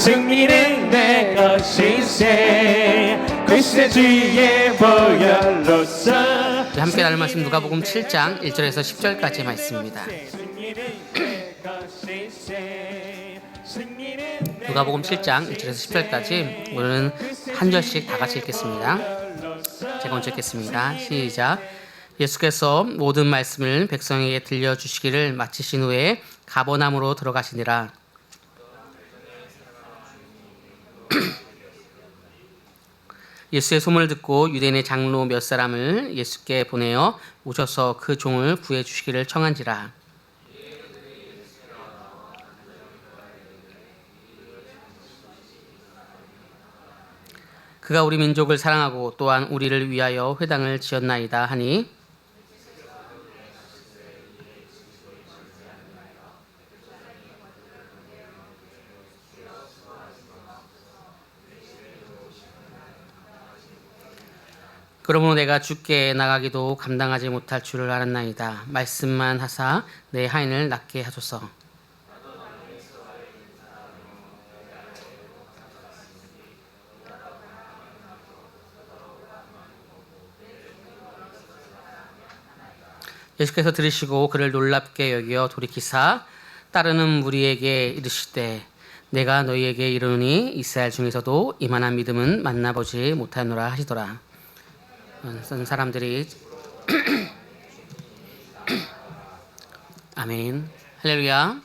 승리는 내 것이세 그리스도의 주의 보혈로서. 함께 나눌 말씀 누가복음 7장 1절에서 10절까지 말씀입니다. 누가복음 7장 1절에서 10절까지 오늘은 한 절씩 다 같이 읽겠습니다. 제가 먼저 읽겠습니다. 시작. 예수께서 모든 말씀을 백성에게 들려주시기를 마치신 후에 가버나움으로 들어가시니라. 예수의 소문을 듣고 유대인의 장로 몇 사람을 예수께 보내어 오셔서 그 종을 구해 주시기를 청한지라. 그가 우리 민족을 사랑하고 또한 우리를 위하여 회당을 지었나이다 하니 그러므로 내가 주께 나가기도 감당하지 못할 줄을 알았나이다. 말씀만 하사 내 하인을 낫게 하소서. 예수께서 들으시고 그를 놀랍게 여겨 돌이키사 따르는 무리에게 이르시되 내가 너희에게 이르노니 이스라엘 중에서도 이만한 믿음은 만나보지 못하노라 하시더라. 어떤 사람들이 아멘 할렐루야.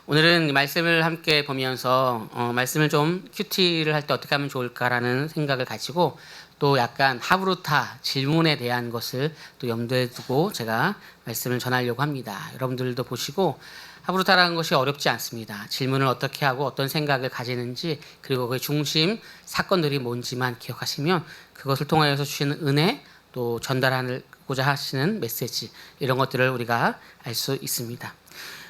오늘은 말씀을 함께 보면서 말씀을 좀 큐티를 할 때 어떻게 하면 좋을까라는 생각을 가지고 또 약간 하브루타 질문에 대한 것을 또 염두에 두고 제가 말씀을 전하려고 합니다. 여러분들도 보시고 하브루타라는 것이 어렵지 않습니다. 질문을 어떻게 하고 어떤 생각을 가지는지 그리고 그 중심 사건들이 뭔지만 기억하시면 그것을 통하여서 주시는 은혜 또 전달하고자 하시는 메시지 이런 것들을 우리가 알 수 있습니다.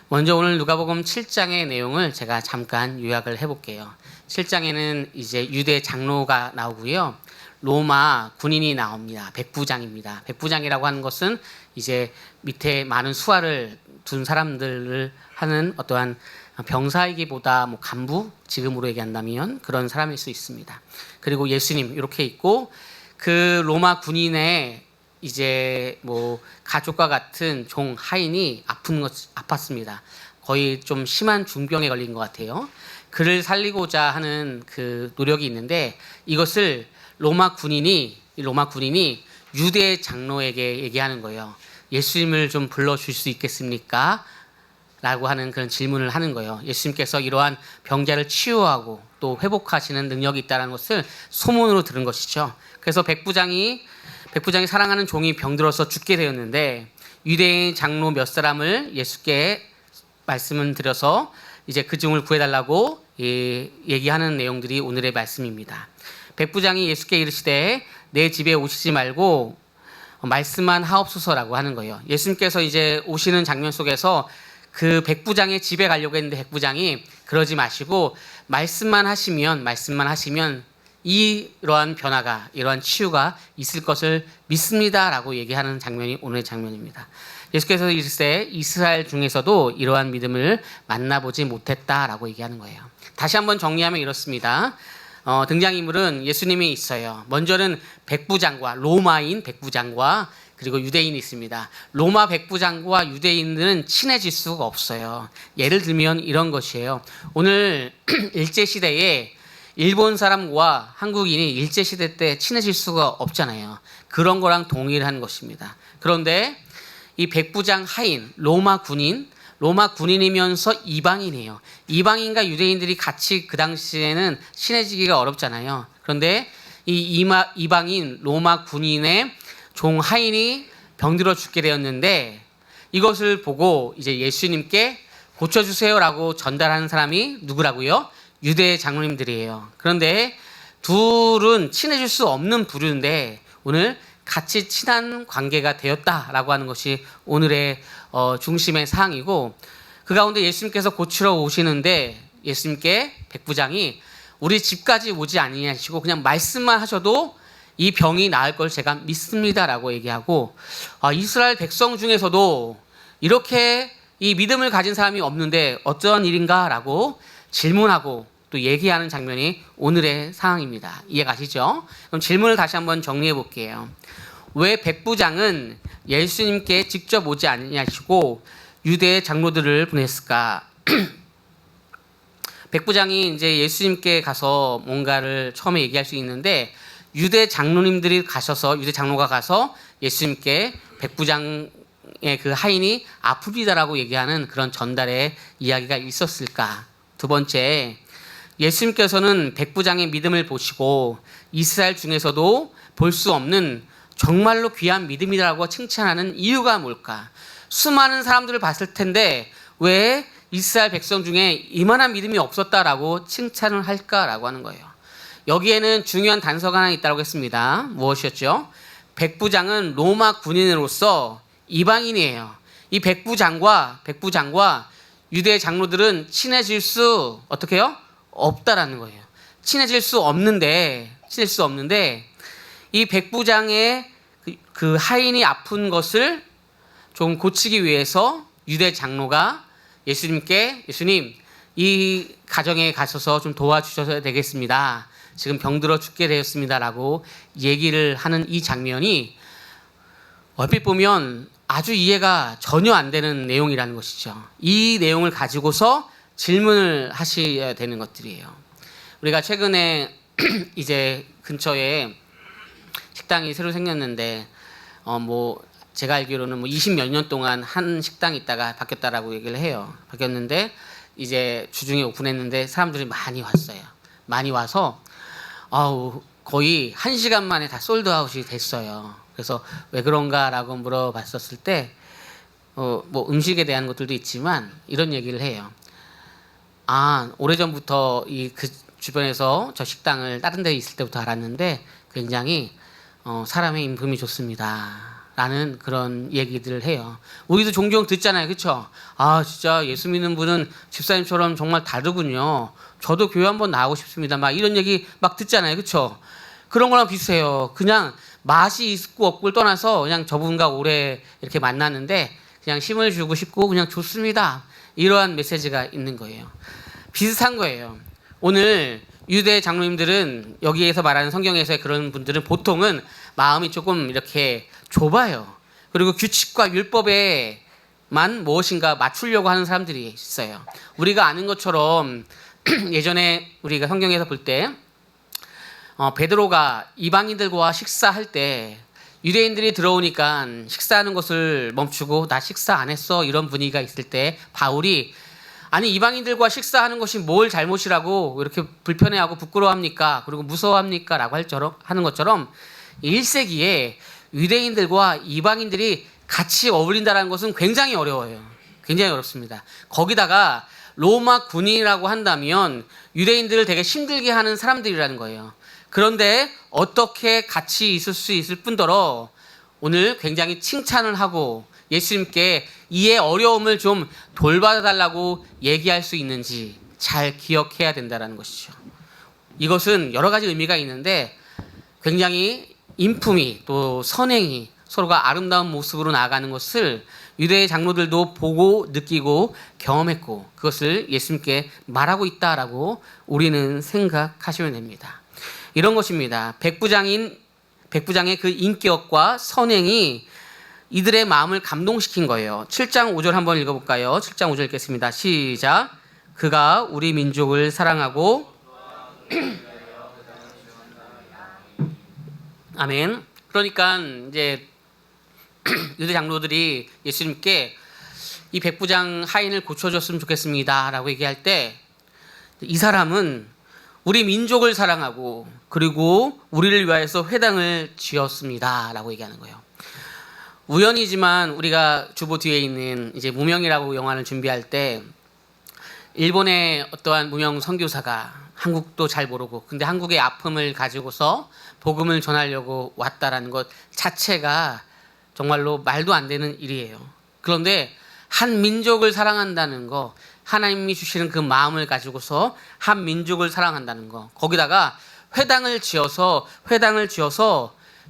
먼저 오늘 누가복음 7장의 내용을 제가 잠깐 요약을 해볼게요. 7장에는 이제 유대 장로가 나오고요. 로마 군인이 나옵니다. 백부장입니다. 백부장이라고 하는 것은 이제 밑에 많은 수하를 둔 사람들을 하는 어떠한 병사이기보다 뭐 간부, 지금으로 얘기한다면 그런 사람일 수 있습니다. 그리고 예수님 이렇게 있고 그 로마 군인의 이제 뭐 가족과 같은 종 하인이 아팠습니다. 거의 좀 심한 중병에 걸린 것 같아요. 그를 살리고자 하는 그 노력이 있는데 이것을 로마 군인이 유대 장로에게 얘기하는 거예요. 예수님을 좀 불러줄 수 있겠습니까? 라고 하는 그런 질문을 하는 거예요. 예수님께서 이러한 병자를 치유하고 또 회복하시는 능력이 있다는 것을 소문으로 들은 것이죠. 그래서 백부장이 사랑하는 종이 병들어서 죽게 되었는데 유대인 장로 몇 사람을 예수께 말씀을 드려서 이제 그 종을 구해달라고 얘기하는 내용들이 오늘의 말씀입니다. 백부장이 예수께 이르시되 내 집에 오시지 말고 말씀만 하옵소서라고 하는 거예요. 예수님께서 이제 오시는 장면 속에서 그 백부장의 집에 가려고 했는데 백부장이 그러지 마시고 말씀만 하시면 이러한 변화가 이러한 치유가 있을 것을 믿습니다라고 얘기하는 장면이 오늘의 장면입니다. 예수께서 이르시되 이스라엘 중에서도 이러한 믿음을 만나보지 못했다라고 얘기하는 거예요. 다시 한번 정리하면 이렇습니다. 등장인물은 예수님이 있어요. 먼저는 백부장과 로마인 백부장과 그리고 유대인이 있습니다. 로마 백부장과 유대인들은 친해질 수가 없어요. 예를 들면 이런 것이에요. 오늘 일제시대에 일본 사람과 한국인이 일제시대 때 친해질 수가 없잖아요. 그런 거랑 동일한 것입니다. 그런데 이 백부장 하인, 로마 군인이면서 이방인이에요. 이방인과 유대인들이 같이 그 당시에는 친해지기가 어렵잖아요. 그런데 이 이방인 로마 군인의 종 하인이 병들어 죽게 되었는데 이것을 보고 이제 예수님께 고쳐주세요라고 전달하는 사람이 누구라고요? 유대 장로님들이에요. 그런데 둘은 친해질 수 없는 부류인데 오늘 같이 친한 관계가 되었다라고 하는 것이 오늘의 중심의 사항이고 그 가운데 예수님께서 고치러 오시는데 예수님께 백부장이 우리 집까지 오지 아니하시고 그냥 말씀만 하셔도 이 병이 나을 걸 제가 믿습니다라고 얘기하고 이스라엘 백성 중에서도 이렇게 이 믿음을 가진 사람이 없는데 어떤 일인가라고 질문하고 또 얘기하는 장면이 오늘의 상황입니다. 이해가시죠? 그럼 질문을 다시 한번 정리해 볼게요. 왜 백부장은 예수님께 직접 오지 않으시고 유대 장로들을 보냈을까? 백부장이 이제 예수님께 가서 뭔가를 처음에 얘기할 수 있는데 유대 장로님들이 가셔서 유대 장로가 가서 예수님께 백부장의 그 하인이 아픕니다라고 얘기하는 그런 전달의 이야기가 있었을까? 두 번째, 예수님께서는 백부장의 믿음을 보시고 이스라엘 중에서도 볼 수 없는 정말로 귀한 믿음이라고 칭찬하는 이유가 뭘까? 수많은 사람들을 봤을 텐데 왜 이스라엘 백성 중에 이만한 믿음이 없었다라고 칭찬을 할까라고 하는 거예요. 여기에는 중요한 단서가 하나 있다고 했습니다. 무엇이었죠? 백부장은 로마 군인으로서 이방인이에요. 이 백부장과 유대 장로들은 친해질 수 어떻게 해요? 없다라는 거예요. 친해질 수 없는데 이 백부장의 그 하인이 아픈 것을 좀 고치기 위해서 유대 장로가 예수님 이 가정에 가셔서 좀 도와주셔야 되겠습니다. 지금 병들어 죽게 되었습니다라고 얘기를 하는 이 장면이 얼핏 보면 아주 이해가 전혀 안 되는 내용이라는 것이죠. 이 내용을 가지고서 질문을 하셔야 되는 것들이에요. 우리가 최근에 이제 근처에 식당이 새로 생겼는데 제가 알기로는 20몇 년 동안 한 식당이 있다가 바뀌었다라고 얘기를 해요. 바뀌었는데 이제 주중에 오픈했는데 사람들이 많이 왔어요. 많이 와서 거의 1시간 만에 다 솔드아웃이 됐어요. 그래서 왜 그런가라고 물어봤었을 때 음식에 대한 것들도 있지만 이런 얘기를 해요. 오래전부터 그 주변에서 저 식당을 다른 데 있을 때부터 알았는데 굉장히 사람의 인품이 좋습니다. 라는 그런 얘기들을 해요. 우리도 종종 듣잖아요. 그렇죠? 진짜 예수 믿는 분은 집사님처럼 정말 다르군요. 저도 교회 한번 나가고 싶습니다. 막 이런 얘기 막 듣잖아요. 그렇죠? 그런 거랑 비슷해요. 그냥 맛이 있고 없고를 떠나서 그냥 저분과 오래 이렇게 만났는데 그냥 힘을 주고 싶고 그냥 좋습니다. 이러한 메시지가 있는 거예요. 비슷한 거예요. 오늘 유대 장로님들은 여기에서 말하는 성경에서의 그런 분들은 보통은 마음이 조금 이렇게 좁아요. 그리고 규칙과 율법에만 무엇인가 맞추려고 하는 사람들이 있어요. 우리가 아는 것처럼 예전에 우리가 성경에서 볼 때 베드로가 이방인들과 식사할 때 유대인들이 들어오니까 식사하는 것을 멈추고 나 식사 안 했어 이런 분위기가 있을 때 바울이 이방인들과 식사하는 것이 뭘 잘못이라고 이렇게 불편해하고 부끄러워합니까? 그리고 무서워합니까? 라고 하는 것처럼 1세기에 유대인들과 이방인들이 같이 어울린다는 것은 굉장히 어려워요. 굉장히 어렵습니다. 거기다가 로마 군인이라고 한다면 유대인들을 되게 힘들게 하는 사람들이라는 거예요. 그런데 어떻게 같이 있을 수 있을 뿐더러 오늘 굉장히 칭찬을 하고 예수님께 이의 어려움을 좀 돌봐달라고 얘기할 수 있는지 잘 기억해야 된다는 것이죠. 이것은 여러 가지 의미가 있는데 굉장히 인품이 또 선행이 서로가 아름다운 모습으로 나아가는 것을 유대 장로들도 보고 느끼고 경험했고 그것을 예수님께 말하고 있다라고 우리는 생각하시면 됩니다. 이런 것입니다. 백부장의 그 인격과 선행이 이들의 마음을 감동시킨 거예요. 7장 5절 한번 읽어볼까요? 7장 5절 읽겠습니다. 시작. 그가 우리 민족을 사랑하고 아멘. 그러니까 이제 유대 장로들이 예수님께 이 백부장 하인을 고쳐줬으면 좋겠습니다 라고 얘기할 때 이 사람은 우리 민족을 사랑하고 그리고 우리를 위하여서 회당을 지었습니다 라고 얘기하는 거예요. 우연이지만 우리가 주보 뒤에 있는 이제 무명이라고 영화를 준비할 때 일본의 어떠한 무명 선교사가 한국도 잘 모르고 근데 한국의 아픔을 가지고서 복음을 전하려고 왔다라는 것 자체가 정말로 말도 안 되는 일이에요. 그런데 한 민족을 사랑한다는 거 하나님이 주시는 그 마음을 가지고서 한 민족을 사랑한다는 거 거기다가 회당을 지어서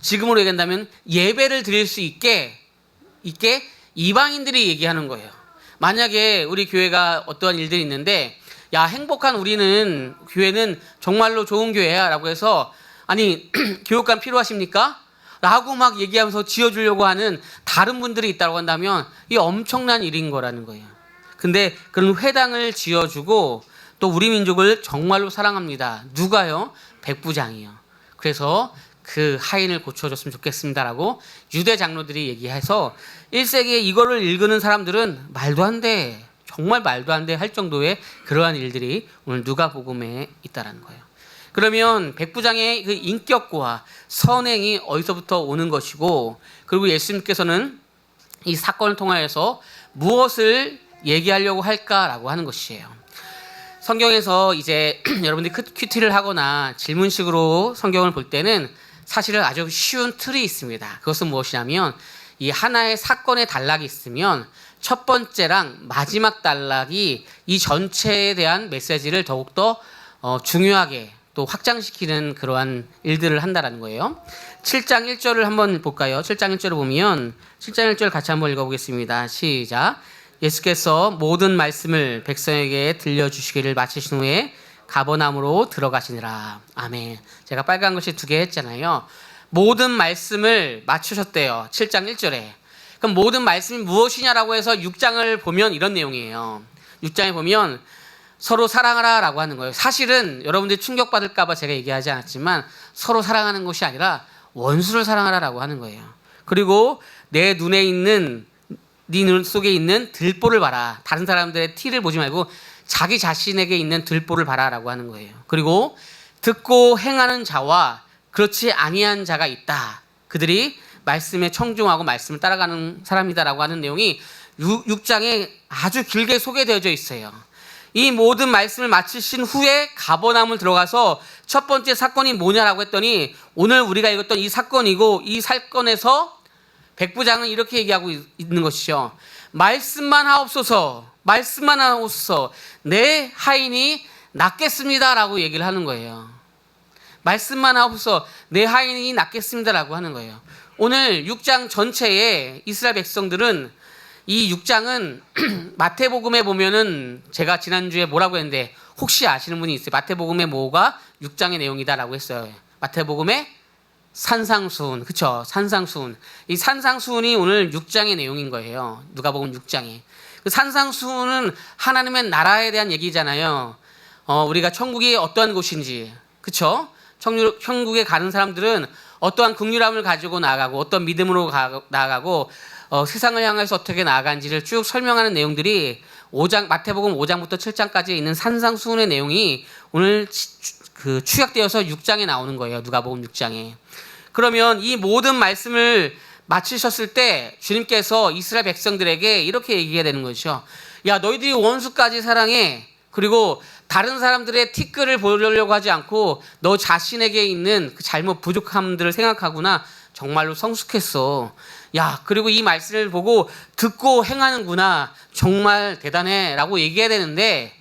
지금으로 얘기한다면 예배를 드릴 수 있게 이방인들이 얘기하는 거예요. 만약에 우리 교회가 어떠한 일들이 있는데 야, 행복한 우리는 교회는 정말로 좋은 교회야라고 해서 아니 교육감 필요하십니까? 라고 막 얘기하면서 지어주려고 하는 다른 분들이 있다고 한다면 이 엄청난 일인 거라는 거예요. 근데 그런 회당을 지어주고 또 우리 민족을 정말로 사랑합니다. 누가요? 백부장이요. 그래서 그 하인을 고쳐줬으면 좋겠습니다라고 유대 장로들이 얘기해서 1세기에 이거를 읽는 사람들은 말도 안 돼, 정말 말도 안 돼 할 정도의 그러한 일들이 오늘 누가복음에 있다라는 거예요. 그러면 백부장의 그 인격과 선행이 어디서부터 오는 것이고, 그리고 예수님께서는 이 사건을 통하여서 무엇을 얘기하려고 할까라고 하는 것이에요. 성경에서 이제 여러분들이 큐티를 하거나 질문식으로 성경을 볼 때는 사실은 아주 쉬운 틀이 있습니다. 그것은 무엇이냐면 이 하나의 사건의 단락이 있으면 첫 번째랑 마지막 단락이 이 전체에 대한 메시지를 더욱더 중요하게 또 확장시키는 그러한 일들을 한다라는 거예요. 7장 1절을 한번 볼까요? 7장 1절을 보면 7장 1절 같이 한번 읽어보겠습니다. 시작. 예수께서 모든 말씀을 백성에게 들려주시기를 마치신 후에 가버나움으로 들어가시니라. 아멘. 제가 빨간 글씨 2개 했잖아요. 모든 말씀을 맞추셨대요. 7장 1절에. 그럼 모든 말씀이 무엇이냐라고 해서 6장을 보면 이런 내용이에요. 6장에 보면 서로 사랑하라 라고 하는 거예요. 사실은 여러분들이 충격받을까봐 제가 얘기하지 않았지만 서로 사랑하는 것이 아니라 원수를 사랑하라 라고 하는 거예요. 그리고 내 눈에 있는, 네 눈 속에 있는 들보를 봐라. 다른 사람들의 티를 보지 말고 자기 자신에게 있는 들보를 봐라 라고 하는 거예요. 그리고 듣고 행하는 자와 그렇지 아니한 자가 있다. 그들이 말씀에 청중하고 말씀을 따라가는 사람이다라고 하는 내용이 6장에 아주 길게 소개되어져 있어요. 이 모든 말씀을 마치신 후에 가버나움을 들어가서 첫 번째 사건이 뭐냐라고 했더니 오늘 우리가 읽었던 이 사건이고, 이 사건에서 백부장은 이렇게 얘기하고 있는 것이죠. 말씀만 하옵소서, 말씀만 하옵소서, 내 하인이 낫겠습니다라고 얘기를 하는 거예요. 말씀만 하옵소서, 내 하인이 낫겠습니다라고 하는 거예요. 오늘 6장 전체에 이스라엘 백성들은, 이 6장은 마태복음에 보면은 제가 지난주에 뭐라고 했는데 혹시 아시는 분이 있어요? 마태복음의 뭐가 6장의 내용이다라고 했어요. 마태복음의 산상수훈, 그쵸? 산상수훈. 이 산상수훈이 오늘 6장의 내용인 거예요. 누가복음 6장에. 그 산상수훈은 하나님의 나라에 대한 얘기잖아요. 우리가 천국이 어떠한 곳인지, 그쵸? 천국에 가는 사람들은 어떠한 긍휼함을 가지고 나아가고 어떤 믿음으로 나아가고 세상을 향해서 어떻게 나아간지를 쭉 설명하는 내용들이 마태복음 5장부터 7장까지 있는 산상수훈의 내용이 오늘 추격되어서 6장에 나오는 거예요. 누가복음 6장에. 그러면 이 모든 말씀을 마치셨을 때 주님께서 이스라엘 백성들에게 이렇게 얘기해야 되는 것이죠. 야, 너희들이 원수까지 사랑해. 그리고 다른 사람들의 티끌을 보려고 하지 않고 너 자신에게 있는 그 잘못 부족함들을 생각하구나. 정말로 성숙했어. 야, 그리고 이 말씀을 보고 듣고 행하는구나. 정말 대단해 라고 얘기해야 되는데,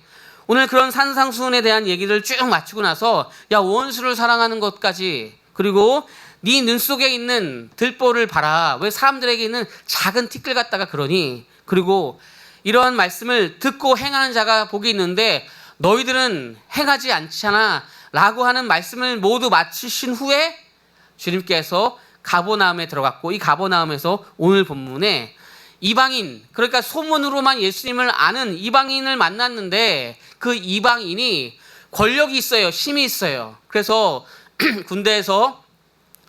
오늘 그런 산상수훈에 대한 얘기를 쭉 마치고 나서 야, 원수를 사랑하는 것까지, 그리고 네 눈 속에 있는 들보를 봐라. 왜 사람들에게 있는 작은 티끌 갖다가 그러니? 그리고 이러한 말씀을 듣고 행하는 자가 복이 있는데 너희들은 행하지 않잖아 라고 하는 말씀을 모두 마치신 후에 주님께서 가버나움에 들어갔고, 이 가버나움에서 오늘 본문에 이방인, 그러니까 소문으로만 예수님을 아는 이방인을 만났는데 그 이방인이 권력이 있어요. 힘이 있어요. 그래서 군대에서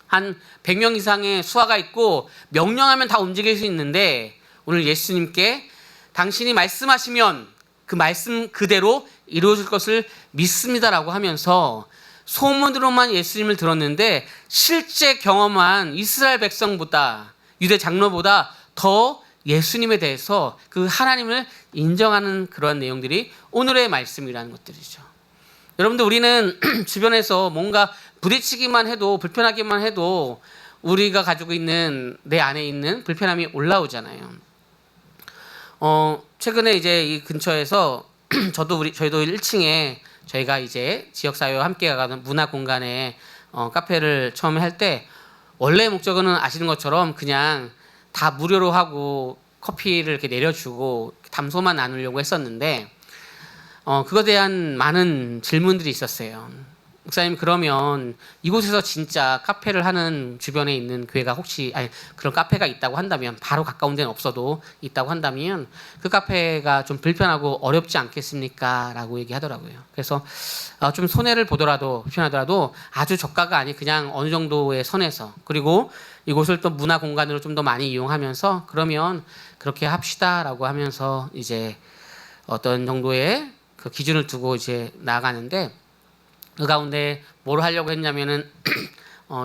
한 100명 이상의 수하가 있고 명령하면 다 움직일 수 있는데 오늘 예수님께 당신이 말씀하시면 그 말씀 그대로 이루어질 것을 믿습니다라고 하면서 소문으로만 예수님을 들었는데 실제 경험한 이스라엘 백성보다, 유대 장로보다 더 예수님에 대해서 그 하나님을 인정하는 그런 내용들이 오늘의 말씀이라는 것들이죠. 여러분들, 우리는 주변에서 뭔가 부딪히기만 해도, 불편하기만 해도 우리가 가지고 있는, 내 안에 있는 불편함이 올라오잖아요. 최근에 이제 이 근처에서 저희도 1층에 저희가 이제 지역사회와 함께 가는 문화 공간에 카페를 처음에 할 때 원래 목적은 아시는 것처럼 그냥 다 무료로 하고 커피를 이렇게 내려주고 담소만 나누려고 했었는데 그거에 대한 많은 질문들이 있었어요. 목사님, 그러면 이곳에서 진짜 카페를 하는 주변에 있는 교회가 혹시 그런 카페가 있다고 한다면, 바로 가까운 데는 없어도 있다고 한다면 그 카페가 좀 불편하고 어렵지 않겠습니까? 라고 얘기하더라고요. 그래서 좀 손해를 보더라도, 불편하더라도 아주 저가가 아닌 그냥 어느 정도의 선에서, 그리고 이곳을 또 문화 공간으로 좀 더 많이 이용하면서 그러면 그렇게 합시다라고 하면서 이제 어떤 정도의 그 기준을 두고 이제 나아가는데, 그 가운데 뭘 하려고 했냐면은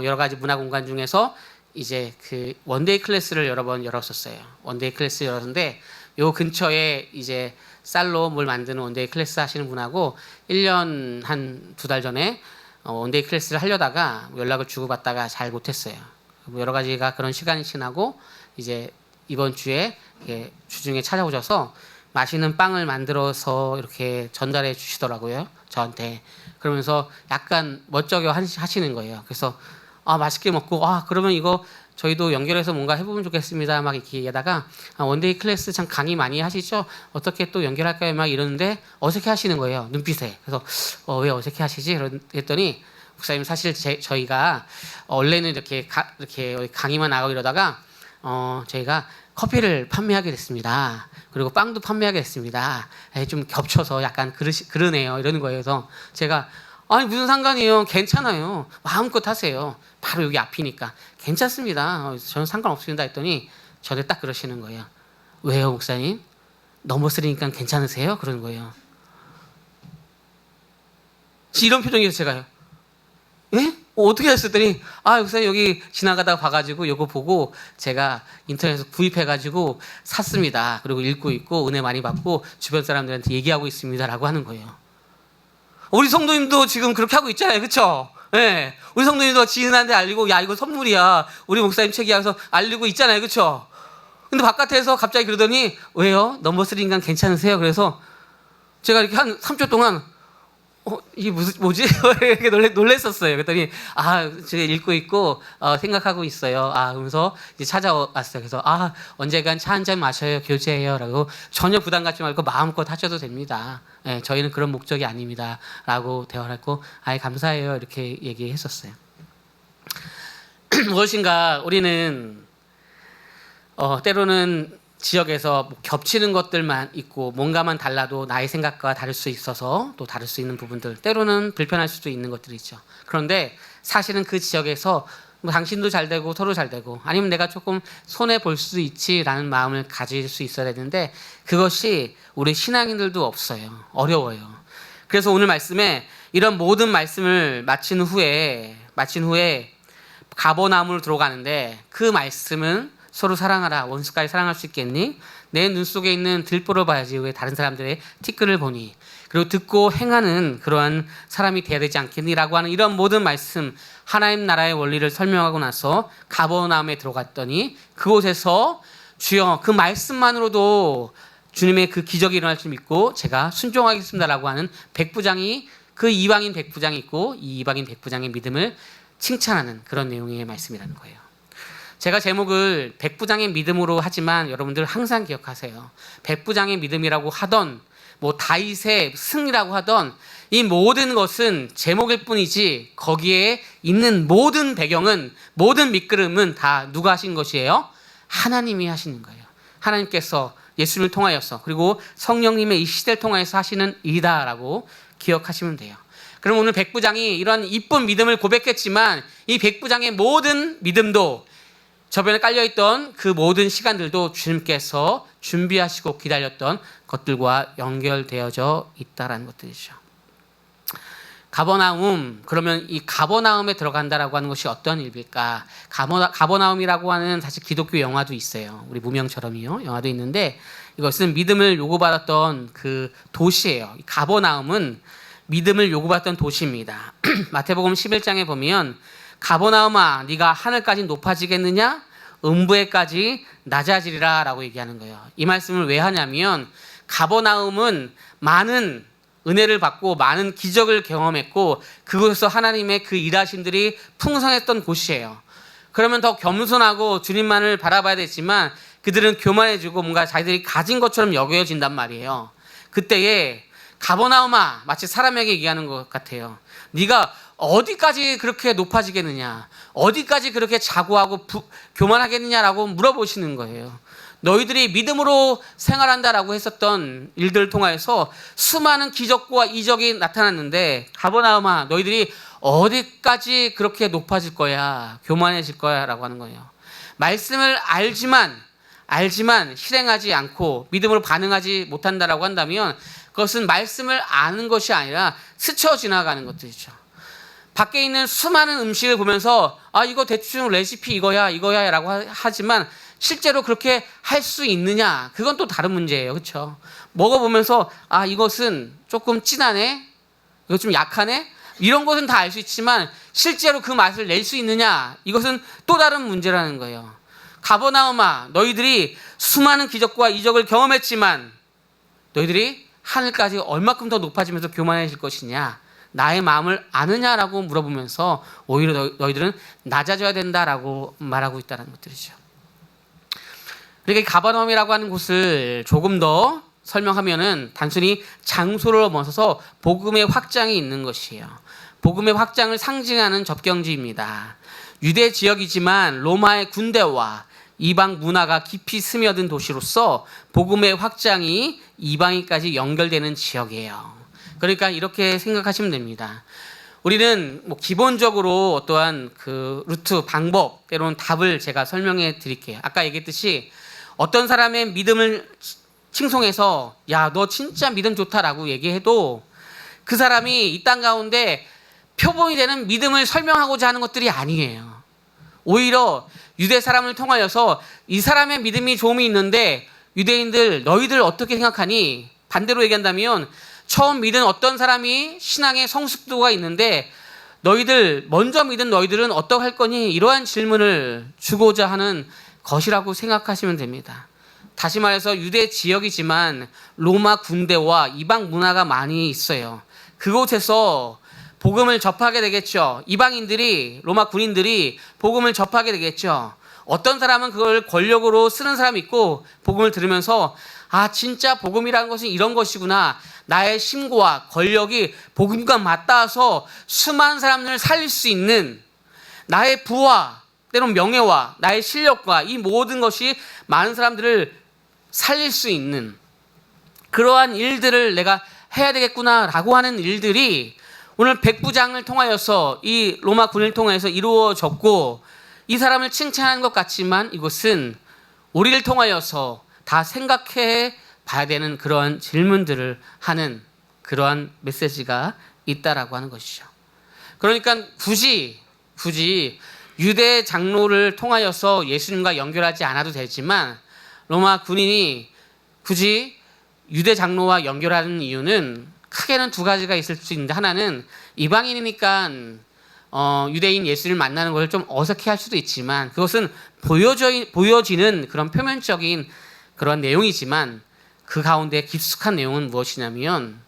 여러 가지 문화 공간 중에서 이제 그 원데이 클래스를 여러 번 열었었어요. 원데이 클래스 열었는데, 요 근처에 이제 쌀로 뭘 만드는 원데이 클래스 하시는 분하고 1년 한 2달 전에 원데이 클래스를 하려다가 연락을 주고받다가 잘 못했어요. 여러 가지가 그런 시간이 지나고 이제 이번 주에 주중에 찾아오셔서 맛있는 빵을 만들어서 이렇게 전달해 주시더라고요, 저한테. 그러면서 약간 멋쩍여 하시는 거예요. 그래서 맛있게 먹고, 그러면 이거 저희도 연결해서 뭔가 해보면 좋겠습니다, 막 이렇게 얘기하다가, 원데이 클래스 참 강의 많이 하시죠? 어떻게 또 연결할까요? 막 이러는데 어색해 하시는 거예요, 눈빛에. 그래서 왜 어색해 하시지? 그랬더니, 목사님, 사실 저희가 원래는 이렇게 강의만 나가고 이러다가 저희가 커피를 판매하게 됐습니다. 그리고 빵도 판매하게 됐습니다. 좀 겹쳐서 약간 그러네요, 이러는 거예요. 그래서 제가 아니 무슨 상관이에요, 괜찮아요, 마음껏 하세요, 바로 여기 앞이니까 괜찮습니다, 저는 상관없습니다 했더니 저한테 딱 그러시는 거예요. 왜요, 목사님? 넘어쓰니까 괜찮으세요? 그러는 거예요. 이런 표정이어서 제가요, 예? 어떻게 하셨더니, 목사님 여기 지나가다가 봐가지고 요거 보고 제가 인터넷에서 구입해가지고 샀습니다. 그리고 읽고 있고 은혜 많이 받고 주변 사람들한테 얘기하고 있습니다 라고 하는 거예요. 우리 성도님도 지금 그렇게 하고 있잖아요, 그렇죠? 예, 우리 성도님도 지은한테 알리고, 야 이거 선물이야, 우리 목사님 책이야 해서 알리고 있잖아요, 그렇죠? 근데 바깥에서 갑자기 그러더니, 왜요? 넘버 3인간 괜찮으세요? 그래서 제가 이렇게 한 3초 동안 이게 뭐지? 이렇게 놀랬었어요. 그랬더니 제가 읽고 있고 생각하고 있어요. 그러면서 이제 찾아왔어요. 그래서 언젠간 차 한 잔 마셔요, 교제해요라고. 전혀 부담 갖지 말고 마음껏 하셔도 됩니다. 네, 저희는 그런 목적이 아닙니다라고 대화를 했고, 감사해요 이렇게 얘기했었어요. 무엇인가 우리는 때로는 지역에서 겹치는 것들만 있고 뭔가만 달라도 나의 생각과 다를 수 있어서 또 다를 수 있는 부분들, 때로는 불편할 수도 있는 것들이 있죠. 그런데 사실은 그 지역에서 당신도 잘 되고 서로 잘 되고, 아니면 내가 조금 손해 볼 수 있지라는 마음을 가질 수 있어야 되는데, 그것이 우리 신앙인들도 없어요. 어려워요. 그래서 오늘 말씀에 이런 모든 말씀을 마친 후에 가버나움으로 들어가는데, 그 말씀은 서로 사랑하라, 원수까지 사랑할 수 있겠니? 내 눈 속에 있는 들보를 봐야지 왜 다른 사람들의 티끌을 보니? 그리고 듣고 행하는 그러한 사람이 되어야 되지 않겠니? 라고 하는 이런 모든 말씀, 하나님 나라의 원리를 설명하고 나서 가버나움에 들어갔더니, 그곳에서 주여 그 말씀만으로도 주님의 그 기적이 일어날 줄 믿고 제가 순종하겠습니다라고 하는 백부장이, 그 이방인 백부장이 있고, 이 이방인 백부장의 믿음을 칭찬하는 그런 내용의 말씀이라는 거예요. 제가 제목을 백부장의 믿음으로 하지만 여러분들 항상 기억하세요. 백부장의 믿음이라고 하던, 다윗의 승이라고 하던, 이 모든 것은 제목일 뿐이지 거기에 있는 모든 배경은, 모든 밑그림은 다 누가 하신 것이에요? 하나님이 하시는 거예요. 하나님께서 예수님을 통하여서, 그리고 성령님의 이 시대를 통하여서 하시는 일이다라고 기억하시면 돼요. 그럼 오늘 백부장이 이런 이쁜 믿음을 고백했지만, 이 백부장의 모든 믿음도, 저변에 깔려있던 그 모든 시간들도 주님께서 준비하시고 기다렸던 것들과 연결되어져 있다는 것들이죠. 가버나움, 그러면 이 가버나움에 들어간다라고 하는 것이 어떤 일일까? 가버나움이라고 하는 사실 기독교 영화도 있어요. 우리 무명처럼이요, 영화도 있는데, 이것은 믿음을 요구받았던 그 도시예요. 가버나움은 믿음을 요구받았던 도시입니다. 마태복음 11장에 보면, 가버나움아, 네가 하늘까지 높아지겠느냐? 음부에까지 낮아지리라 라고 얘기하는 거예요. 이 말씀을 왜 하냐면, 가버나움은 많은 은혜를 받고 많은 기적을 경험했고, 그곳에서 하나님의 그 일하심들이 풍성했던 곳이에요. 그러면 더 겸손하고 주님만을 바라봐야 되지만, 그들은 교만해지고 뭔가 자기들이 가진 것처럼 여겨진단 말이에요. 그때에 가버나움아, 마치 사람에게 얘기하는 것 같아요. 네가 어디까지 그렇게 높아지겠느냐, 어디까지 그렇게 자고하고 교만하겠느냐라고 물어보시는 거예요. 너희들이 믿음으로 생활한다라고 했었던 일들을 통하여서 수많은 기적과 이적이 나타났는데, 가버나움아, 너희들이 어디까지 그렇게 높아질 거야, 교만해질 거야 라고 하는 거예요. 말씀을 알지만 실행하지 않고 믿음으로 반응하지 못한다라고 한다면, 그것은 말씀을 아는 것이 아니라 스쳐 지나가는 것들이죠. 밖에 있는 수많은 음식을 보면서 이거 대충 레시피 이거야 라고 하지만 실제로 그렇게 할 수 있느냐, 그건 또 다른 문제예요. 그렇죠? 먹어보면서 이것은 조금 진하네, 이거 좀 약하네, 이런 것은 다 알 수 있지만 실제로 그 맛을 낼 수 있느냐, 이것은 또 다른 문제라는 거예요. 가버나움아, 너희들이 수많은 기적과 이적을 경험했지만 너희들이 하늘까지 얼마큼 더 높아지면서 교만해질 것이냐, 나의 마음을 아느냐라고 물어보면서 오히려 너희들은 낮아져야 된다라고 말하고 있다는 것들이죠. 그러니까 이 가버나움이라고 하는 곳을 조금 더 설명하면은 단순히 장소를 넘어서서 복음의 확장이 있는 것이에요. 복음의 확장을 상징하는 접경지입니다. 유대 지역이지만 로마의 군대와 이방 문화가 깊이 스며든 도시로서 복음의 확장이 이방인까지 연결되는 지역이에요. 그러니까 이렇게 생각하시면 됩니다. 우리는 기본적으로 어떠한 그 루트, 방법, 때로는 답을 제가 설명해 드릴게요. 아까 얘기했듯이 어떤 사람의 믿음을 칭송해서 야, 너 진짜 믿음 좋다라고 얘기해도 그 사람이 이 땅 가운데 표본이 되는 믿음을 설명하고자 하는 것들이 아니에요. 오히려 유대 사람을 통하여서 이 사람의 믿음이 조금이 있는데, 유대인들 너희들 어떻게 생각하니? 반대로 얘기한다면 처음 믿은 어떤 사람이 신앙의 성숙도가 있는데 너희들 먼저 믿은 너희들은 어떻게 할 거니? 이러한 질문을 주고자 하는 것이라고 생각하시면 됩니다. 다시 말해서 유대 지역이지만 로마 군대와 이방 문화가 많이 있어요. 그곳에서 복음을 접하게 되겠죠. 이방인들이, 로마 군인들이 복음을 접하게 되겠죠. 어떤 사람은 그걸 권력으로 쓰는 사람이 있고, 복음을 들으면서 진짜 복음이라는 것은 이런 것이구나, 나의 심고와 권력이 복음과 맞닿아서 수많은 사람들을 살릴 수 있는, 나의 부와 때론 명예와 나의 실력과 이 모든 것이 많은 사람들을 살릴 수 있는 그러한 일들을 내가 해야 되겠구나라고 하는 일들이 오늘 백부장을 통하여서, 이 로마 군을 통해서 이루어졌고, 이 사람을 칭찬하는 것 같지만 이것은 우리를 통하여서 다 생각해 봐야 되는 그러한 질문들을 하는 그러한 메시지가 있다라고 하는 것이죠. 그러니까 굳이 유대 장로를 통하여서 예수님과 연결하지 않아도 되지만, 로마 군인이 굳이 유대 장로와 연결하는 이유는 크게는 두 가지가 있을 수 있는데, 하나는 이방인이니까 유대인 예수를 만나는 것을 좀 어색해할 수도 있지만, 그것은 보여지는 그런 표면적인 그런 내용이지만 그 가운데 깊숙한 내용은 무엇이냐면,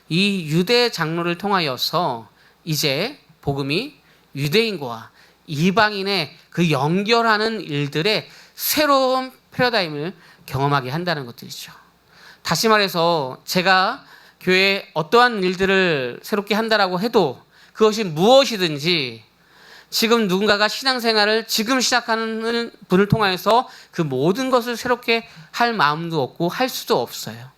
이 유대 장로를 통하여서 이제 복음이 유대인과 이방인의 그 연결하는 일들의 새로운 패러다임을 경험하게 한다는 것들이죠. 다시 말해서 제가 교회에 어떠한 일들을 새롭게 한다라고 해도 그것이 무엇이든지 지금 누군가가 신앙생활을 지금 시작하는 분을 통해서 그 모든 것을 새롭게 할 마음도 없고 할 수도 없어요.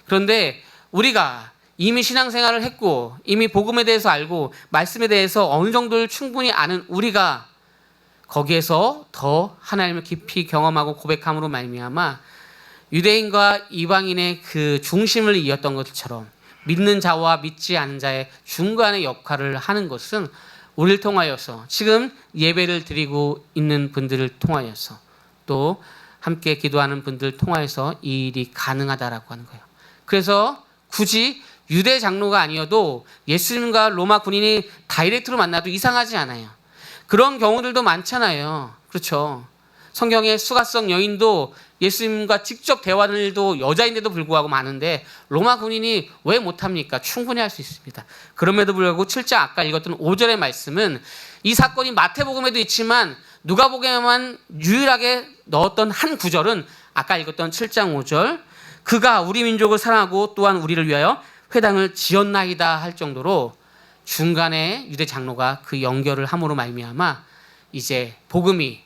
그런데 우리가 이미 신앙생활을 했고 이미 복음에 대해서 알고 말씀에 대해서 어느 정도를 충분히 아는 우리가 거기에서 더 하나님을 깊이 경험하고 고백함으로 말미암아 유대인과 이방인의 그 중심을 이었던 것처럼 믿는 자와 믿지 않는 자의 중간의 역할을 하는 것은 우리를 통하여서, 지금 예배를 드리고 있는 분들을 통하여서, 또 함께 기도하는 분들을 통하여서 이 일이 가능하다라고 하는 거예요. 그래서 굳이 유대 장로가 아니어도 예수님과 로마 군인이 다이렉트로 만나도 이상하지 않아요. 그런 경우들도 많잖아요. 그렇죠? 성경의 수가성 여인도 예수님과 직접 대화하는 일도 여자인데도 불구하고 많은데 로마 군인이 왜 못합니까? 충분히 할 수 있습니다. 그럼에도 불구하고 7장 아까 읽었던 5절의 말씀은 이 사건이 마태복음에도 있지만 누가복음에만 유일하게 넣었던 한 구절은 아까 읽었던 7장 5절, 그가 우리 민족을 사랑하고 또한 우리를 위하여 회당을 지었나이다 할 정도로 중간에 유대 장로가 그 연결을 함으로 말미암아 이제 복음이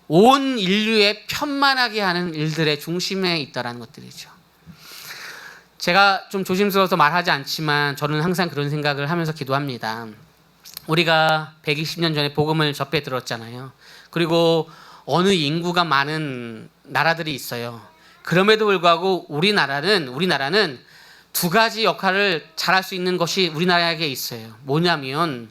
온 인류에 편만하게 하는 일들의 중심에 있다라는 것들이죠. 제가 좀 조심스러워서 말하지 않지만 저는 항상 그런 생각을 하면서 기도합니다. 우리가 120년 전에 복음을 접해 들었잖아요. 그리고 어느 인구가 많은 나라들이 있어요. 그럼에도 불구하고 우리나라는 두 가지 역할을 잘할 수 있는 것이 우리나라에게 있어요. 뭐냐면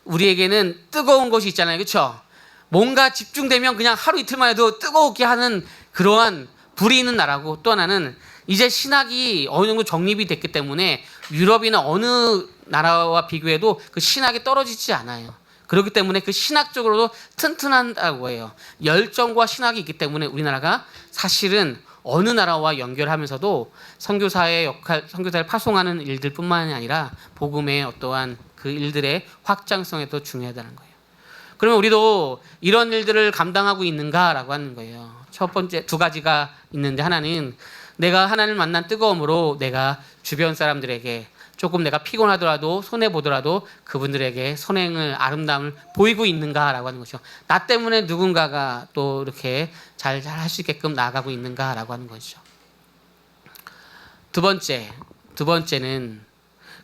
우리에게는 뜨거운 것이 있잖아요. 그렇죠? 뭔가 집중되면 그냥 하루 이틀만 해도 뜨겁게 하는 그러한 불이 있는 나라고, 또 하나는 이제 신학이 어느 정도 정립이 됐기 때문에 유럽이나 어느 나라와 비교해도 그 신학이 떨어지지 않아요. 그렇기 때문에 그 신학적으로도 튼튼하다고 해요. 열정과 신학이 있기 때문에 우리나라가 사실은 어느 나라와 연결하면서도 선교사의 선교사를 파송하는 일들뿐만이 아니라 복음의 어떠한 그 일들의 확장성에도 중요하다는 거예요. 그러면 우리도 이런 일들을 감당하고 있는가라고 하는 거예요. 첫 번째 두 가지가 있는데, 하나는 내가 하나님을 만난 뜨거움으로 내가 주변 사람들에게 조금 내가 피곤하더라도 손해보더라도 그분들에게 선행을, 아름다움을 보이고 있는가라고 하는 것이죠. 나 때문에 누군가가 또 이렇게 잘 할 수 있게끔 나아가고 있는가라고 하는 것이죠. 두 번째는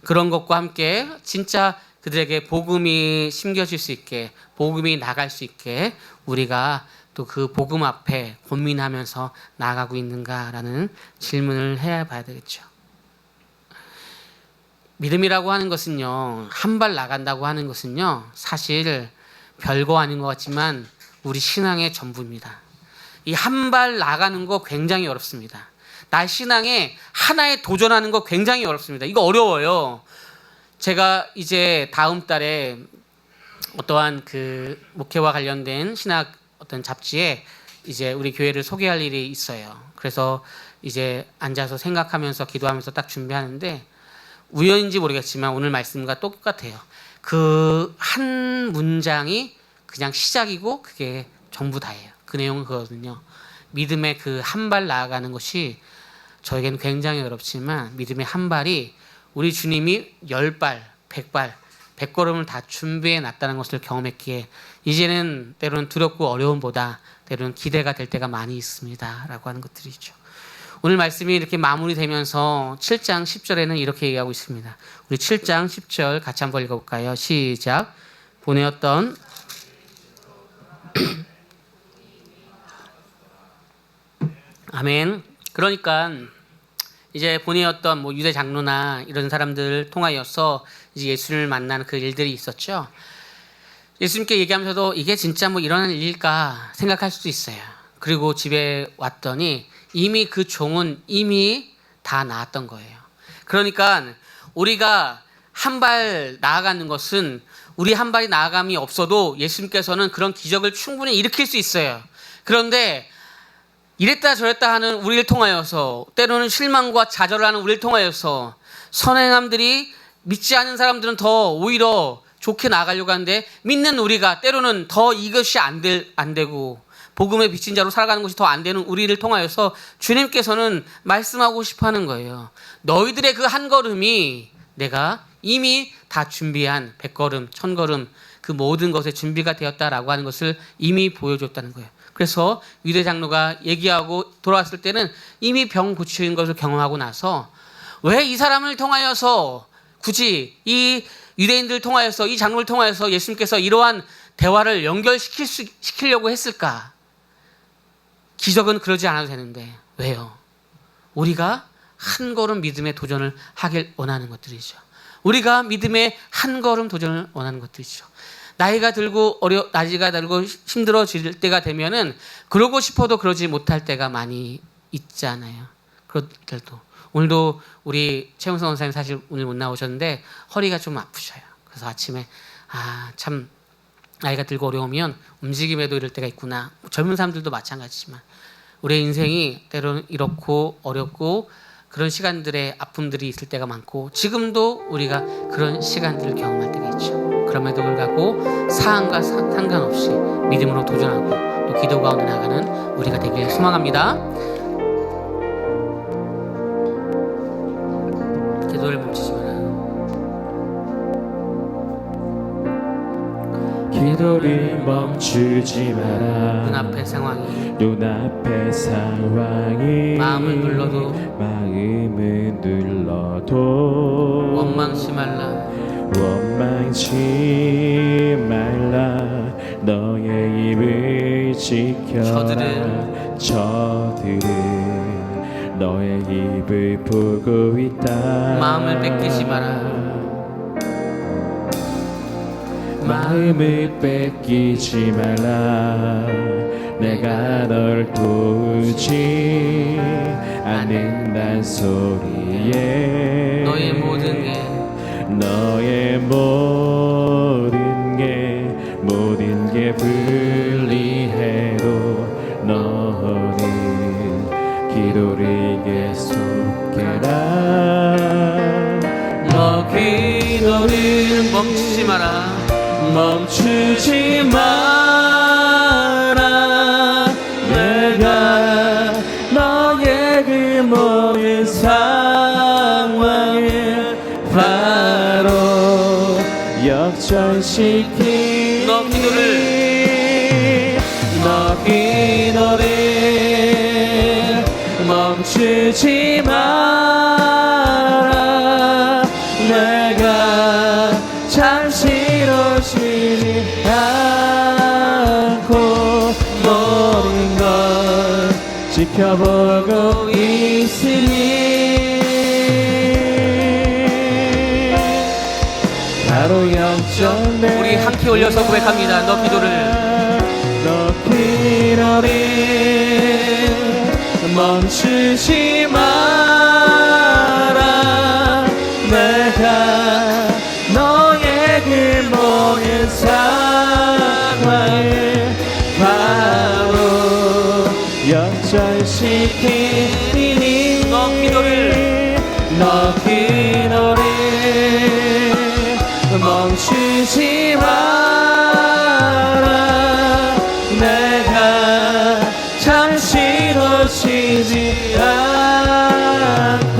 그런 것과 함께 진짜 그들에게 복음이 심겨질 수 있게, 복음이 나갈 수 있게 우리가 또 그 복음 앞에 고민하면서 나아가고 있는가라는 질문을 해봐야 되겠죠. 믿음이라고 하는 것은요, 한 발 나간다고 하는 것은요, 사실 별거 아닌 것 같지만 우리 신앙의 전부입니다. 이 한 발 나가는 거 굉장히 어렵습니다. 나 신앙에 하나에 도전하는 거 굉장히 어렵습니다. 이거 어려워요. 제가 이제 다음 달에 어떠한 그 목회와 관련된 신학 어떤 잡지에 이제 우리 교회를 소개할 일이 있어요. 그래서 이제 앉아서 생각하면서 기도하면서 딱 준비하는데 우연인지 모르겠지만 오늘 말씀과 똑같아요. 그 한 문장이 그냥 시작이고 그게 전부 다예요. 그 내용은 그거거든요. 믿음의 그 한 발 나아가는 것이 저에게는 굉장히 어렵지만 믿음의 한 발이 우리 주님이 10발, 100발, 100걸음을 다 준비해 놨다는 것을 경험했기에 이제는 때로는 두렵고 어려움보다 때로는 기대가 될 때가 많이 있습니다 라고 하는 것들이죠. 오늘 말씀이 이렇게 마무리되면서 7장 10절에는 이렇게 얘기하고 있습니다. 우리 7장 10절 같이 한번 읽어볼까요? 시작. 보내었던 아멘. 그러니까 이제 보내었던 뭐 유대 장로나 이런 사람들 통하여서 이제 예수님을 만나는 그 일들이 있었죠. 예수님께 얘기하면서도 이게 진짜 뭐 일어나는 일일까 생각할 수도 있어요. 그리고 집에 왔더니 이미 그 종은 이미 다 나았던 거예요. 그러니까 우리가 한 발 나아가는 것은 우리 한 발이 나아감이 없어도 예수님께서는 그런 기적을 충분히 일으킬 수 있어요. 그런데 이랬다 저랬다 하는 우리를 통하여서, 때로는 실망과 좌절하는 우리를 통하여서 선행함들이 믿지 않는 사람들은 더 오히려 좋게 나아가려고 하는데 믿는 우리가 때로는 더 이것이 안 되고 복음의 비친 자로 살아가는 것이 더 안 되는 우리를 통하여서 주님께서는 말씀하고 싶어 하는 거예요. 너희들의 그 한 걸음이 내가 이미 다 준비한 100걸음, 1000걸음 그 모든 것에 준비가 되었다라고 하는 것을 이미 보여줬다는 거예요. 그래서 유대 장로가 얘기하고 돌아왔을 때는 이미 병 고치는 것을 경험하고 나서 왜 이 사람을 통하여서 굳이 이 유대인들을 통하여서 이 장로를 통하여서 예수님께서 이러한 대화를 연결시키려고 했을까? 기적은 그러지 않아도 되는데 왜요? 우리가 한 걸음 믿음의 도전을 하길 원하는 것들이죠. 우리가 믿음의 한 걸음 도전을 원하는 것들이죠. 나이가 들고 힘들어질 때가 되면은 그러고 싶어도 그러지 못할 때가 많이 있잖아요. 그럴 때도. 오늘도 우리 최영선 원사님 사실 오늘 못 나오셨는데 허리가 좀 아프셔요. 그래서 아침에 참 나이가 들고 어려우면 움직임에도 이럴 때가 있구나. 젊은 사람들도 마찬가지지만 우리의 인생이 때로는 이렇고 어렵고 그런 시간들의 아픔들이 있을 때가 많고 지금도 우리가 그런 시간들을 경험할 때가 있죠. 그럼에도 불구하고 상황과 상관없이 믿음으로 도전하고 또 기도 가운데 나가는 우리가 되길 소망합니다. 기도를 멈추지 마라. 기도를 멈추지 마라. 눈앞의 상황이 눈앞의 상황이 마음을 눌러도 원망치 말라. 원망치 말라. 너의 입을 지켜라. 저들은 너의 입을 보고 있다. 마음을 뺏기지 마라. 마음을 뺏기지 말라. 내가 널 도우지 않는단 소리에 너의 모든 게 불리해도 너는 기도를 계속해라. 너 기도를 멈추지 마라. 멈추지 마라. 내가 너의 그 모든 상황을 바로 역전시키니 너 기도를 멈추지 마라. 내가 잠시로 쉬지 않고 모든 걸 지켜보고 있으니 바로 영전에 우리 함께 올려서 고백합니다. 너 기도를 멈추지 마라. 내가 너의 그 모든 상황을 바로 역전시키니 너 기도를 멈추지 마라. 내가 잠시도 쉬지 않고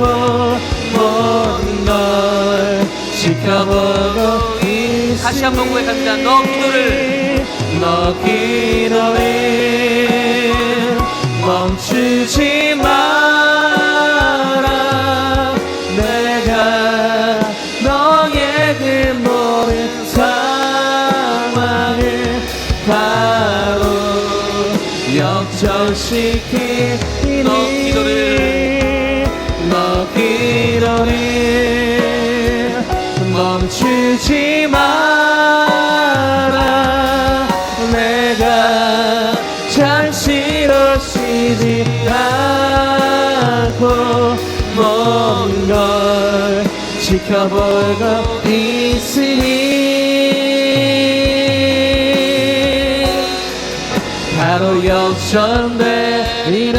모든 걸 지켜보고 있으니 다시 한번 고백합니다. 너 기도를 멈추지 마라. 내가 너의 그 모든 상황을 바로 역전시키니 너 기도를 멈추지 마라. 내가 잠시도 쉬지 않고 모든 걸 지켜보고 있으니 바로 역전되리라.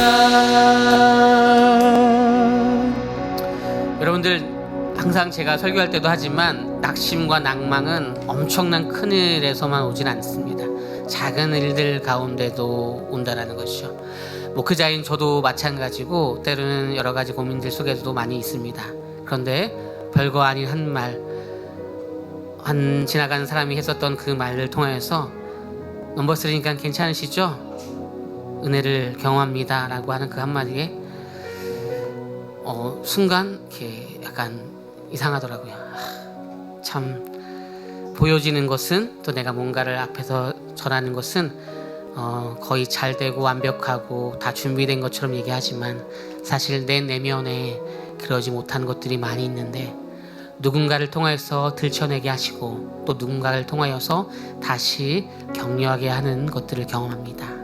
여러분들 항상 제가 설교할 때도 하지만 낙심과 낭망은 엄청난 큰 일에서만 오진 않습니다. 작은 일들 가운데도 온다라는 것이죠. 목회자인 저도 마찬가지고 때로는 여러 가지 고민들 속에서도 많이 있습니다. 그런데 별거 아닌 한 지나가는 사람이 했었던 그 말을 통하여서 넘버스리니까 괜찮으시죠? 은혜를 경험합니다 라고 하는 그 한마디에 순간 이렇게 약간 이상하더라고요. 참 보여지는 것은 또 내가 뭔가를 앞에서 전하는 것은 거의 잘 되고 완벽하고 다 준비된 것처럼 얘기하지만 사실 내 내면에 그러지 못한 것들이 많이 있는데 누군가를 통하여서 들춰내게 하시고 또 누군가를 통하여서 다시 격려하게 하는 것들을 경험합니다.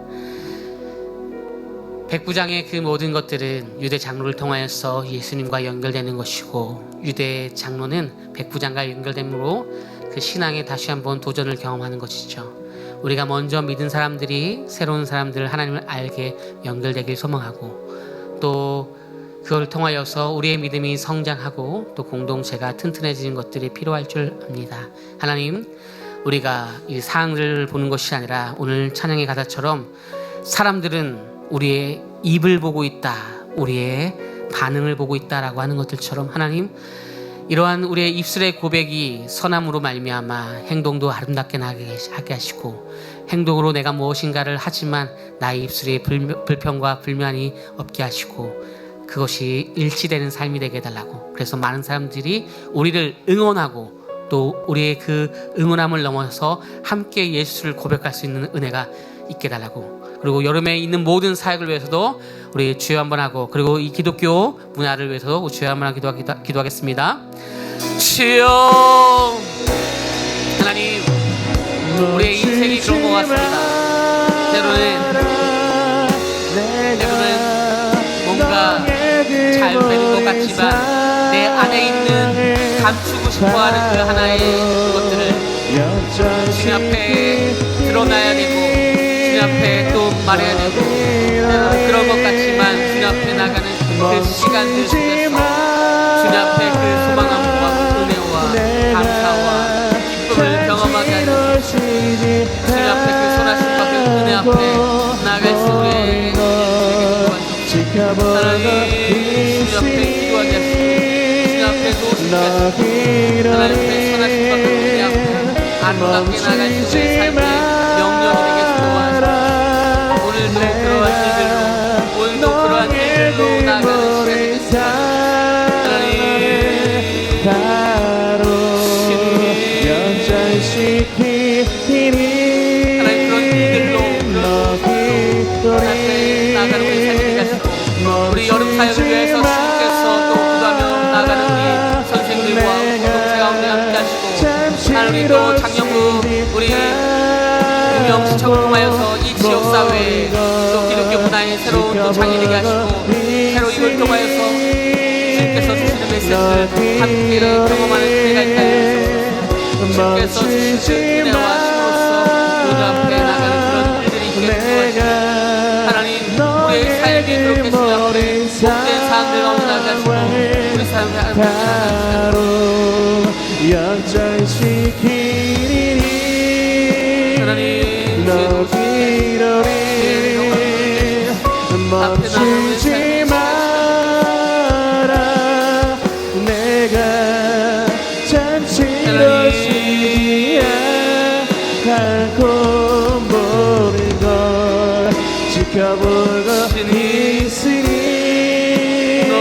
백부장의 그 모든 것들은 유대 장로를 통하여서 예수님과 연결되는 것이고 유대 장로는 백부장과 연결됨으로 그 신앙에 다시 한번 도전을 경험하는 것이죠. 우리가 먼저 믿은 사람들이 새로운 사람들을 하나님을 알게 연결되길 소망하고 또 그걸 통하여서 우리의 믿음이 성장하고 또 공동체가 튼튼해지는 것들이 필요할 줄 압니다. 하나님, 우리가 이 사항들을 보는 것이 아니라 오늘 찬양의 가사처럼 사람들은 우리의 입을 보고 있다, 우리의 반응을 보고 있다라고 하는 것들처럼 하나님, 이러한 우리의 입술의 고백이 선함으로 말미암아 행동도 아름답게 나게 하게 하시고, 행동으로 내가 무엇인가를 하지만 나의 입술에 불평과 불만이 없게 하시고, 그것이 일치되는 삶이 되게 해달라고. 그래서 많은 사람들이 우리를 응원하고 또 우리의 그 응원함을 넘어서 함께 예수를 고백할 수 있는 은혜가 있게 해달라고. 그리고 여름에 있는 모든 사역을 위해서도 우리 주여 한번 하고, 그리고 이 기독교 문화를 위해서도 주여 한번 기도하겠습니다. 주여, 하나님, 우리의 인생이 그런 것 같습니다. 때로는 뭔가 잘 되는 것 같지만 내 안에 있는 감추고 싶어하는 그 하나의 것들을 주님 앞에 드러나야 되고, 주님 앞에 또 말해야 되고, 그런 것 같지만 주님 앞에 나가는 그 시간들 속에서 주님 앞에 그 소망함과 은혜와 감사와 기쁨을 경험하게 하는 주님 앞에 그 선하심과 그 은혜 앞에 나아갈 수 우리의 하나님, 주님 앞에 기도하게 하시고 주님 앞에 놓으시게 하시고 하나님 앞에 선하심과 그 은혜 앞에 아름답게 나아갈 수 우리의 삶의 영역이 되게 도와주시고, 오늘도 그러한 일들로, 오늘도 그러한 일들로 나아가는 시간이 되겠습니다. 하나님, 그런 일들로 앞에 나아가는 우리 삶이 되게 하시고, 우리 여름 사역을 위해서 주님께서 또 기도하며 나아가는 우리 선생님들과 공동체 가운데 함께 하시고, 하나님, 우리 또 작년부 우리 유명시청을 통하여서 이 지역사회에 또 기독교 문화의 새로운 또 장이 되게 하시고, 새로 이걸 통하여서 주님께서 주시는 메시지를 함께 경험하는 은혜가 있다 해주셔서 주님께서 주시는 그 은혜와 힘으로써 모두 앞에 나가는 그런 일들이 있게 도와주시고, 하나님, 우리의 삶이 그렇게 주님 앞에 복된 사람들 가운데 나게 하시고 우리 삶을 하나님, 멈추지 마라. 내가 잠시도 않고 모든 걸 지켜보고 있으니 너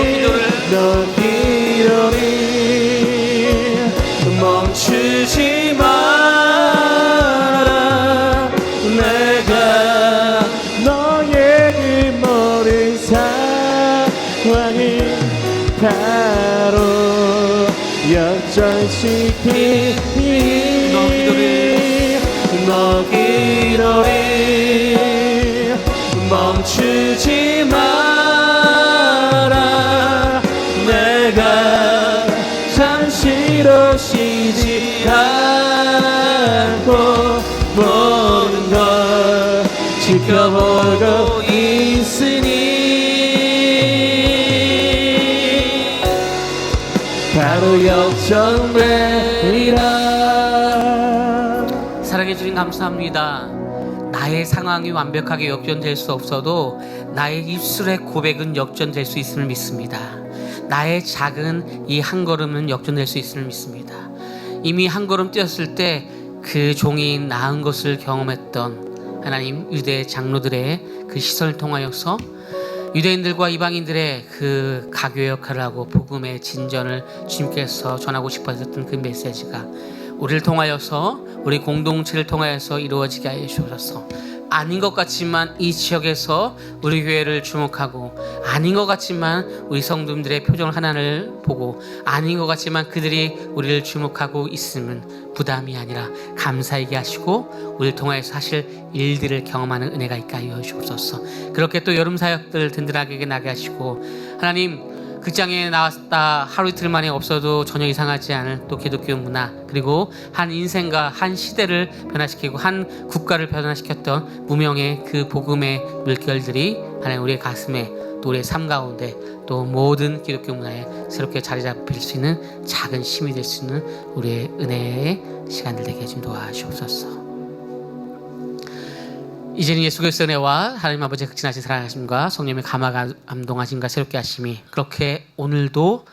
기도를 멈추지 마라. 내가 너의 그 모든 상황을 바로 역전시키니 너 기도를 멈추지 마라. 내가 잠시도 쉬지 않고 모든 걸 지켜보고 있으니 바로 역전되리라. 사랑해 주님 감사합니다. 나의 상황이 완벽하게 역전될 수 없어도 나의 입술의 고백은 역전될 수 있음을 믿습니다. 나의 작은 이 한 걸음은 역전될 수 있음을 믿습니다. 이미 한 걸음 뛰었을 때 그 종이 나은 것을 경험했던 하나님, 유대 장로들의 그 시선을 통하여서 유대인들과 이방인들의 그 가교 역할을 하고 복음의 진전을 주님께서 전하고 싶어 하셨던 그 메시지가 우리를 통하여서, 우리 공동체를 통하여서 이루어지게 하여 주셔서, 아닌 것 같지만 이 지역에서 우리 교회를 주목하고, 아닌 것 같지만 우리 성도님들의 표정 하나를 보고, 아닌 것 같지만 그들이 우리를 주목하고 있음은 부담이 아니라 감사하게 하시고 우리를 통하여서 하실 일들을 경험하는 은혜가 있게 하여 주옵소서. 그렇게 또 여름 사역들 든든하게 나게 하시고, 하나님, 극장에 나왔다 하루 이틀 만에 없어도 전혀 이상하지 않을 또 기독교 문화, 그리고 한 인생과 한 시대를 변화시키고 한 국가를 변화시켰던 무명의 그 복음의 물결들이 하나님 우리의 가슴에, 또 우리의 삶 가운데, 또 모든 기독교 문화에 새롭게 자리 잡힐 수 있는 작은 힘이 될 수 있는 우리의 은혜의 시간들 되게 좀 도와주옵소서. 이제는 예수 그리스도의 은혜와 하나님 아버지의 극진하신 사랑하심과 성령의 감화 감동하심과 새롭게 하심이 그렇게 오늘도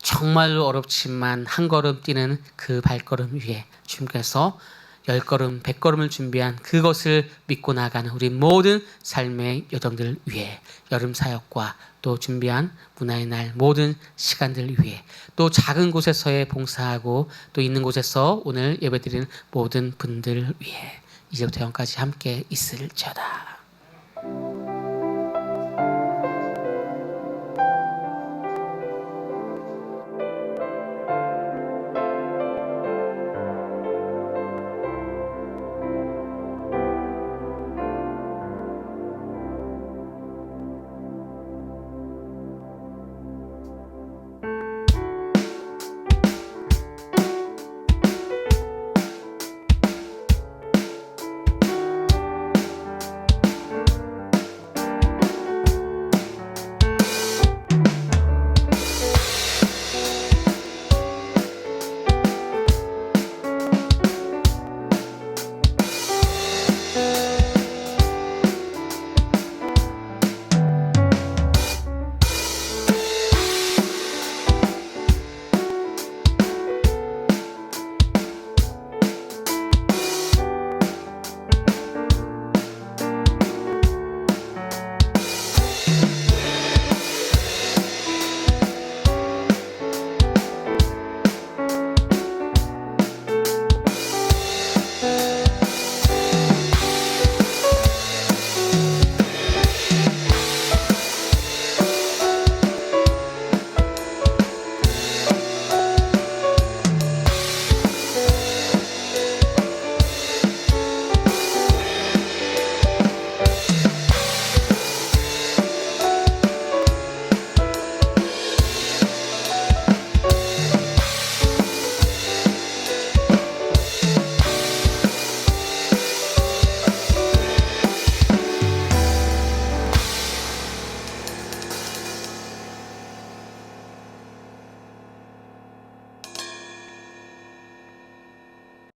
정말로 어렵지만 한 걸음 뛰는 그 발걸음 위에 주님께서 10걸음, 100걸음을 준비한 그것을 믿고 나가는 우리 모든 삶의 여정들 위에 여름 사역과 또 준비한 문화의 날 모든 시간들 위에 또 작은 곳에서의 봉사하고 또 있는 곳에서 오늘 예배드리는 모든 분들 위에 이제부터 영까지 함께 있을지어다.